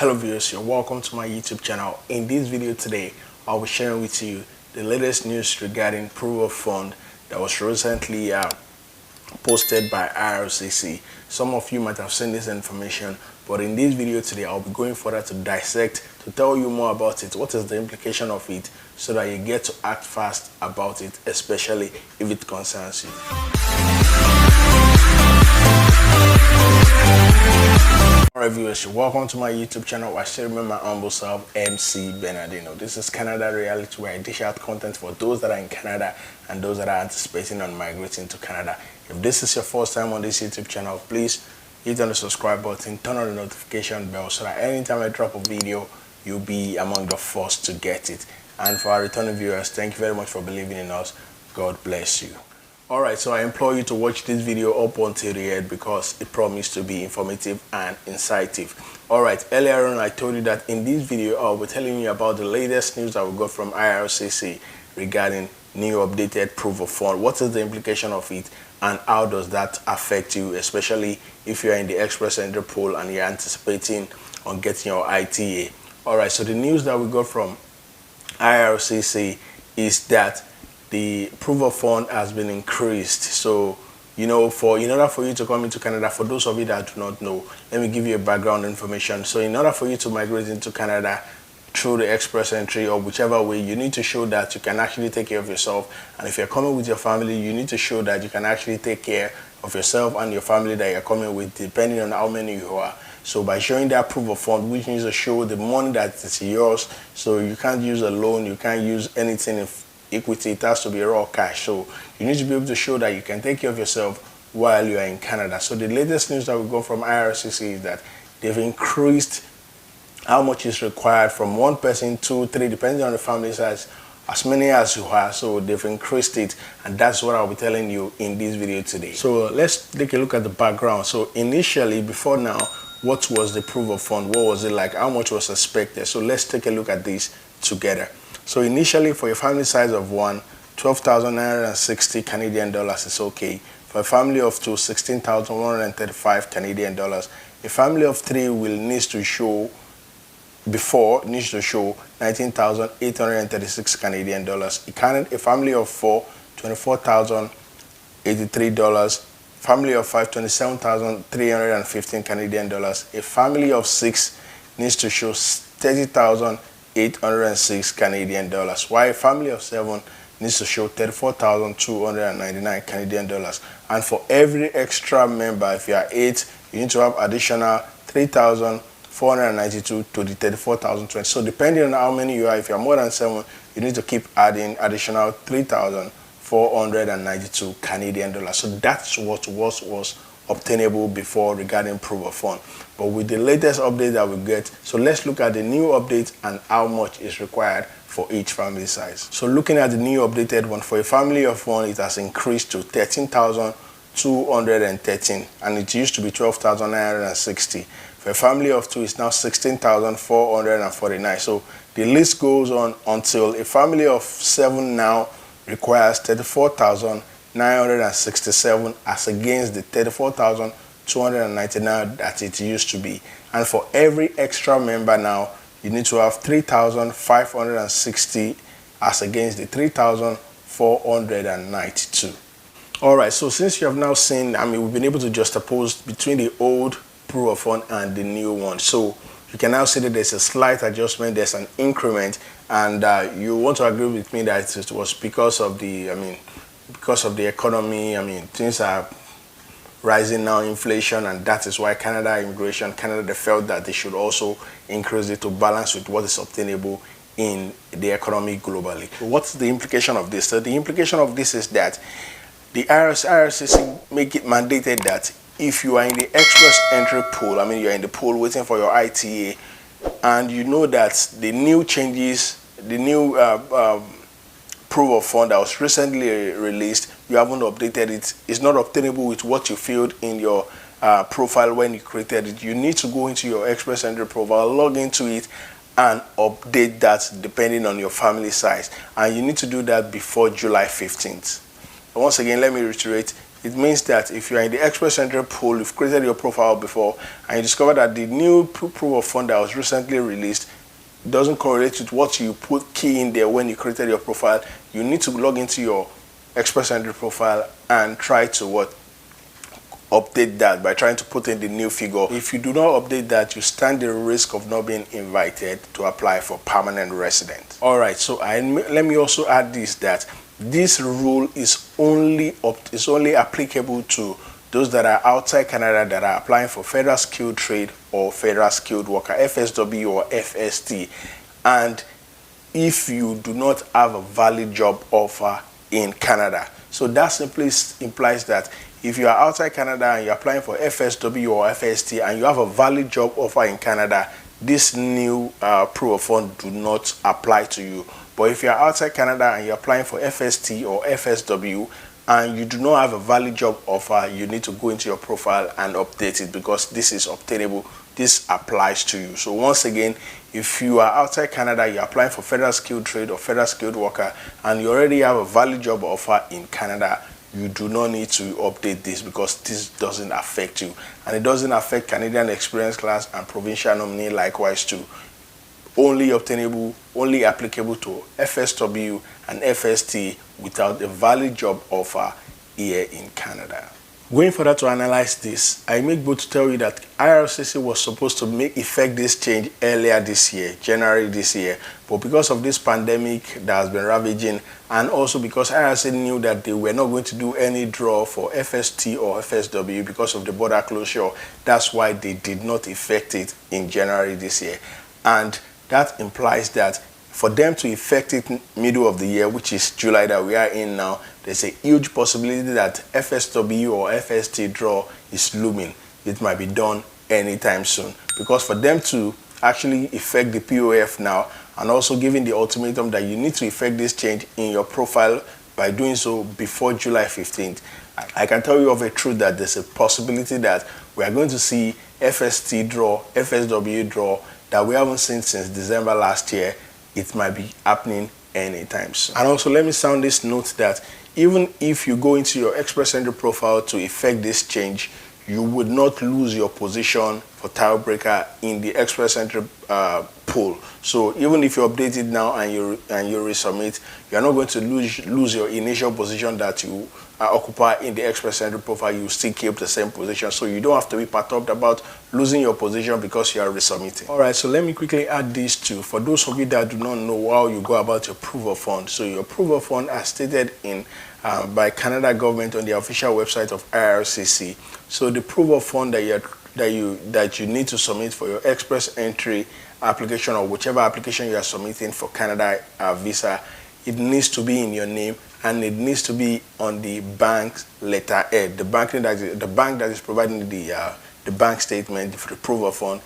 Hello viewers, you're welcome to my YouTube channel. In this video today, I'll be sharing with you the latest news regarding proof of fund that was recently posted by IRCC. Some of you might have seen this information, but in this video today, I'll be going further to dissect, to tell you more about it, what is the implication of it, so that you get to act fast about it, especially if it concerns you. Alright viewers, welcome to my YouTube channel. I still remember my humble self, MC Bernardino. This is Canada Reality, where I dish out content for those that are in Canada and those that are anticipating on migrating to Canada. If this is your first time on this YouTube channel, please hit on the subscribe button, turn on the notification bell so that anytime I drop a video, you'll be among the first to get it. And for our returning viewers, thank you very much for believing in us. God bless you. Alright, so I implore you to watch this video up until the end because it promised to be informative and insightful. Alright, earlier on I told you that in this video I'll be telling you about the latest news that we got from IRCC regarding new updated proof of fund. What is the implication of it and how does that affect you, especially if you are in the express entry pool and you're anticipating on getting your ITA. Alright, so the news that we got from IRCC is that the proof of fund has been increased. So, in order for you to come into Canada, for those of you that do not know, let me give you a background information. So in order for you to migrate into Canada through the express entry or whichever way, you need to show that you can actually take care of yourself. And if you're coming with your family, you need to show that you can actually take care of yourself and your family that you're coming with, depending on how many you are. So by showing that proof of fund, which means to show the money that is yours, so you can't use a loan, you can't use anything equity, it has to be raw cash. So you need to be able to show that you can take care of yourself while you are in Canada. So the latest news that we got from IRCC is that they've increased how much is required from one person to three, depending on the family size, as many as you are. So they've increased it, and that's what I'll be telling you in this video today. So let's take a look at the background. So initially, before now, what was the proof of fund? What was it like? How much was expected? So let's take a look at this together. So initially, for a family size of one, 12,960 Canadian dollars is okay. For a family of two, 16,135 Canadian dollars. A family of three will need to show 19,836 Canadian dollars. A family of four, $24,083. Family of five, 27,315 Canadian dollars. A family of six needs to show 30,806 Canadian dollars, while a family of seven needs to show 34,299 Canadian dollars. And for every extra member, if you are 8, you need to have additional 3,492 to the 34,020. So depending on how many you are, if you are more than 7, you need to keep adding additional 3,492 Canadian dollars. So that's what was obtainable before regarding proof of fund. But with the latest update that we get, so let's look at the new update and how much is required for each family size. So looking at the new updated one, for a family of one, it has increased to 13,213, and it used to be 12,960. For a family of two, it's now 16,449. So the list goes on until a family of seven now requires 34,967 as against the 34,299 that it used to be. And for every extra member now, you need to have 3,560 as against the 3,492. Alright, so since you have now seen, we've been able to juxtapose between the old proof of fund and the new one. So you can now see that there's a slight adjustment, there's an increment, and you want to agree with me that it was because of the, because of the economy. Things are rising now, inflation, and that is why Canada they felt that they should also increase it to balance with what is obtainable in the economy globally. So what's the implication of this? So the implication of this is that the IRCC make it mandated that if you are in the express entry pool, you're in the pool waiting for your ITA, and you know that the new changes, the new proof of fund that was recently released, you haven't updated it, it's not obtainable with what you filled in your profile when you created it. You need to go into your express entry profile, log into it, and update that depending on your family size. And you need to do that before July 15th. Once again, let me reiterate, It means that if you are in the Express Entry pool, you've created your profile before, and you discover that the new proof of fund that was recently released doesn't correlate with what you put key in there when you created your profile, you need to log into your Express Entry profile and try to update that by trying to put in the new figure. If you do not update that, you stand the risk of not being invited to apply for permanent resident. All right, so let me also add this, that this rule is only applicable to those that are outside Canada that are applying for Federal Skilled Trade or Federal Skilled Worker, FSW or FST. And if you do not have a valid job offer in Canada. So that simply implies that if you are outside Canada and you're applying for FSW or FST and you have a valid job offer in Canada, this new proof of fund do not apply to you. But if you are outside Canada and you're applying for FST or FSW and you do not have a valid job offer, you need to go into your profile and update it, because this is obtainable. This applies to you. So once again, if you are outside Canada, you're applying for Federal Skilled Trade or Federal Skilled Worker, and you already have a valid job offer in Canada, you do not need to update this, because this doesn't affect you. And it doesn't affect Canadian Experience Class and Provincial Nominee likewise too. Only obtainable, only applicable to FSW and FST without a valid job offer here in Canada. Going further to analyze this, I make bold to tell you that IRCC was supposed to make effect this change earlier this year, January this year, but because of this pandemic that has been ravaging, and also because IRCC knew that they were not going to do any draw for FST or FSW because of the border closure, that's why they did not effect it in January this year. And that implies that for them to effect it middle of the year, which is July that we are in now, there's a huge possibility that FSW or FST draw is looming. It might be done anytime soon, because for them to actually effect the POF now, and also giving the ultimatum that you need to effect this change in your profile by doing so before July 15th, I can tell you of a truth that there's a possibility that we are going to see FST draw, FSW draw that we haven't seen since December last year. It might be happening anytime soon. And also let me sound this note that even if you go into your Express Entry profile to effect this change, you would not lose your position for tile breaker in the Express Entry pool. So even if you update it now and you resubmit, you are not going to lose your initial position that you occupy in the Express Entry profile. You still keep the same position, so you don't have to be perturbed about losing your position because you are resubmitting. All right, so let me quickly add this too. For those of you that do not know how you go about your proof of fund, so your proof of fund as stated in by Canada government on the official website of IRCC. So the proof of fund that you need to submit for your Express Entry application, or whichever application you are submitting for Canada visa, it needs to be in your name, and it needs to be on the bank's letterhead. The bank that is providing the bank statement for the proof of fund,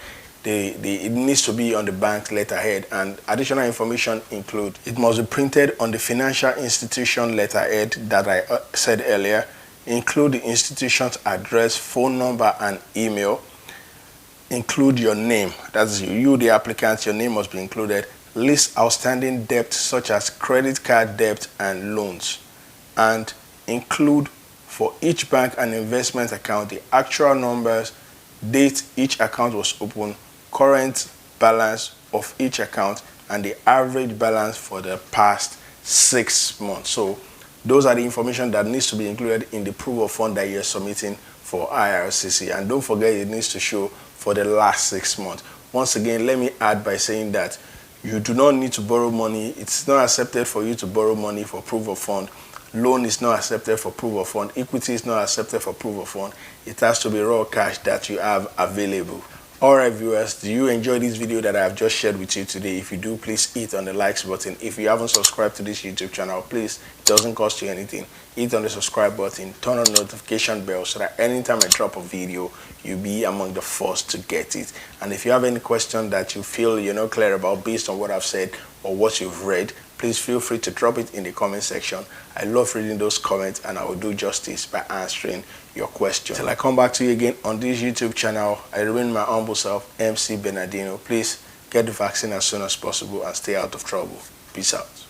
it needs to be on the bank's letterhead, and additional information include it must be printed on the financial institution letterhead that I said earlier. Include the institution's address, phone number, and email. Include your name. That's you, the applicant. Your name must be included. List outstanding debt such as credit card debt and loans, and include for each bank and investment account the actual numbers, date each account was opened, current balance of each account, and the average balance for the past 6 months. So those are the information that needs to be included in the proof of fund that you're submitting for IRCC. And don't forget, it needs to show for the last 6 months. Once again, let me add by saying that you do not need to borrow money. It's not accepted for you to borrow money for proof of fund. Loan is not accepted for proof of fund. Equity is not accepted for proof of fund. It has to be raw cash that you have available. Alright viewers, do you enjoy this video that I have just shared with you today? If you do, please hit on the likes button. If you haven't subscribed to this YouTube channel, please, it doesn't cost you anything. Hit on the subscribe button, turn on the notification bell so that anytime I drop a video, you'll be among the first to get it. And if you have any question that you feel you're not clear about based on what I've said or what you've read, please feel free to drop it in the comment section. I love reading those comments, and I will do justice by answering your questions. Till I come back to you again on this YouTube channel, I remain my humble self, MC Bernardino. Please get the vaccine as soon as possible and stay out of trouble. Peace out.